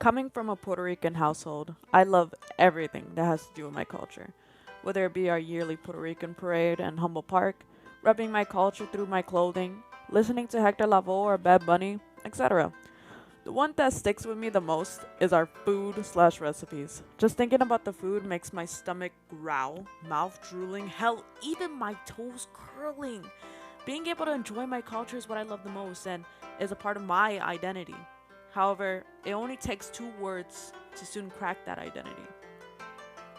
Coming from a Puerto Rican household, I love everything that has to do with my culture. Whether it be our yearly Puerto Rican parade in Humboldt Park, repping my culture through my clothing, listening to Hector Lavoe or Bad Bunny, etc. The one that sticks with me the most is our food slash recipes. Just thinking about the food makes my stomach growl, mouth drooling, hell, even my toes curling. Being able to enjoy my culture is what I love the most and is a part of my identity. However, it only takes two words to soon crack that identity.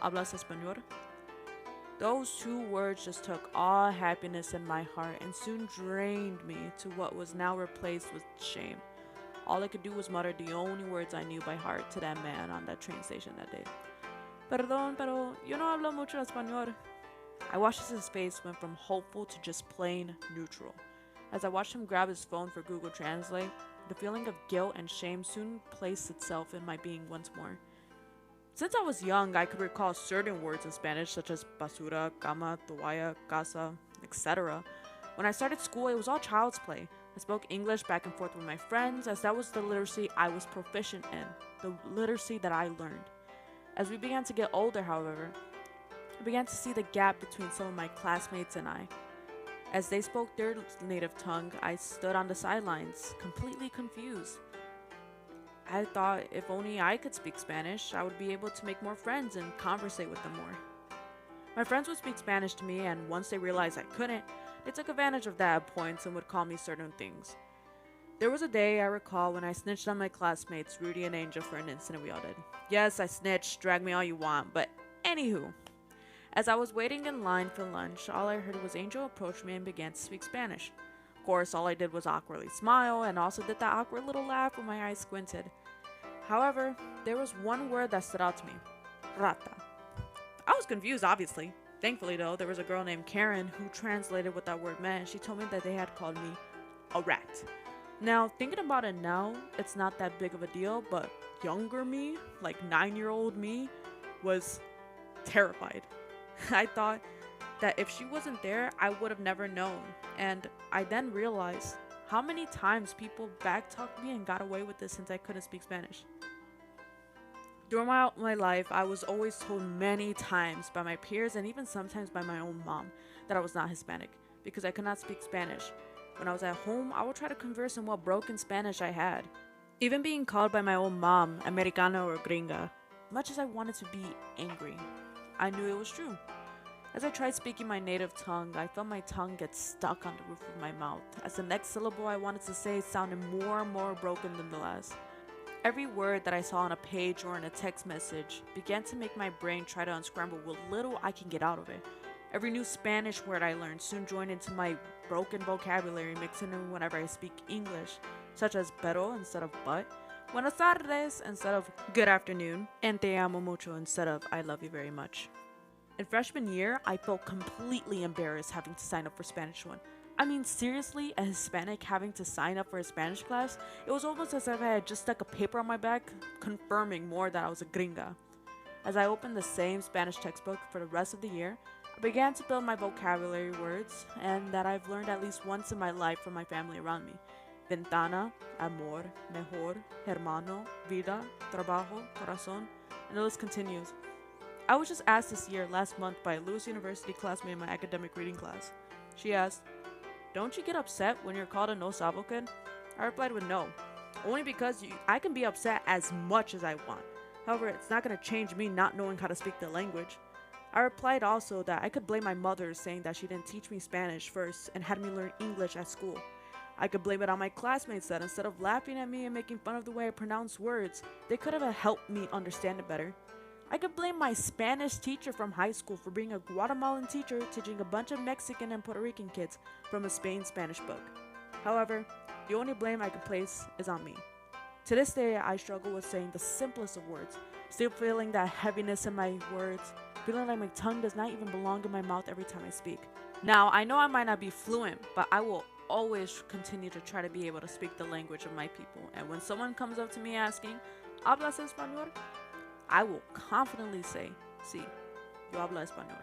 ¿Hablas español? Those two words just took all happiness in my heart and soon drained me to what was now replaced with shame. All I could do was mutter the only words I knew by heart to that man on that train station that day. Perdón, pero yo no hablo mucho español. I watched as his face went from hopeful to just plain neutral. As I watched him grab his phone for Google Translate, the feeling of guilt and shame soon placed itself in my being once more. Since I was young, I could recall certain words in Spanish such as basura, cama, toalla, casa, etc. When I started school, it was all child's play. I spoke English back and forth with my friends as that was the literacy I was proficient in, the literacy that I learned. As we began to get older, however, I began to see the gap between some of my classmates and I. As they spoke their native tongue, I stood on the sidelines, completely confused. I thought if only I could speak Spanish, I would be able to make more friends and conversate with them more. My friends would speak Spanish to me, and once they realized I couldn't, they took advantage of that at points and would call me certain things. There was a day I recall when I snitched on my classmates, Rudy and Angel, for an incident we all did. Yes, I snitched, drag me all you want, but anywho. As I was waiting in line for lunch, all I heard was Angel approach me and began to speak Spanish. Of course, all I did was awkwardly smile and also did that awkward little laugh when my eyes squinted. However, there was one word that stood out to me. Rata. I was confused, obviously. Thankfully, though, there was a girl named Karen who translated what that word meant, and she told me that they had called me a rat. Now, thinking about it now, it's not that big of a deal, but younger me, like 9-year-old me, was terrified. I thought that if she wasn't there, I would have never known. And I then realized how many times people backtalked me and got away with this since I couldn't speak Spanish. Throughout my life, I was always told many times by my peers and even sometimes by my own mom that I was not Hispanic because I could not speak Spanish. When I was at home, I would try to converse in what broken Spanish I had. Even being called by my own mom, Americana or Gringa, much as I wanted to be angry, I knew it was true. As I tried speaking my native tongue, I felt my tongue get stuck on the roof of my mouth, as the next syllable I wanted to say sounded more and more broken than the last. Every word that I saw on a page or in a text message began to make my brain try to unscramble what little I can get out of it. Every new Spanish word I learned soon joined into my broken vocabulary, mixing in whenever I speak English, such as pero instead of but, buenas tardes instead of good afternoon, and te amo mucho instead of I love you very much. In freshman year, I felt completely embarrassed having to sign up for Spanish 1. I mean, seriously, a Hispanic having to sign up for a Spanish class? It was almost as if I had just stuck a paper on my back, confirming more that I was a gringa. As I opened the same Spanish textbook for the rest of the year, I began to build my vocabulary words, and that I've learned at least once in my life from my family around me. Ventana, amor, mejor, hermano, vida, trabajo, corazón, and the list continues. I was just asked this year, last month, by a Lewis University classmate in my academic reading class. She asked, "Don't you get upset when you're called a no Sabo Kid?" I replied with no, only because I can be upset as much as I want. However, it's not going to change me not knowing how to speak the language. I replied also that I could blame my mother, saying that she didn't teach me Spanish first and had me learn English at school. I could blame it on my classmates that instead of laughing at me and making fun of the way I pronounce words, they could have helped me understand it better. I could blame my Spanish teacher from high school for being a Guatemalan teacher teaching a bunch of Mexican and Puerto Rican kids from a Spain Spanish book. However, the only blame I can place is on me. To this day, I struggle with saying the simplest of words, still feeling that heaviness in my words, feeling like my tongue does not even belong in my mouth every time I speak. Now, I know I might not be fluent, but I will always continue to try to be able to speak the language of my people. And when someone comes up to me asking, ¿Hablas español? I will confidently say, sí, yo hablo español.